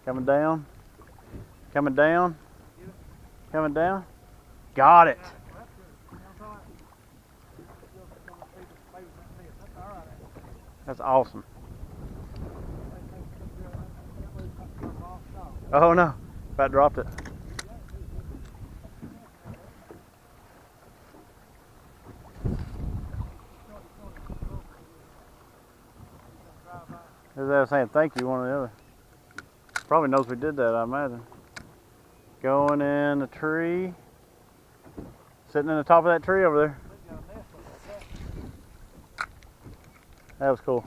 Coming down. Coming down. Coming down. Got it. That's awesome. Oh no, about dropped it. As I was saying, thank you, one or the other. Probably knows we did that, I imagine. Going in the tree. Sitting in the top of that tree over there. That was cool.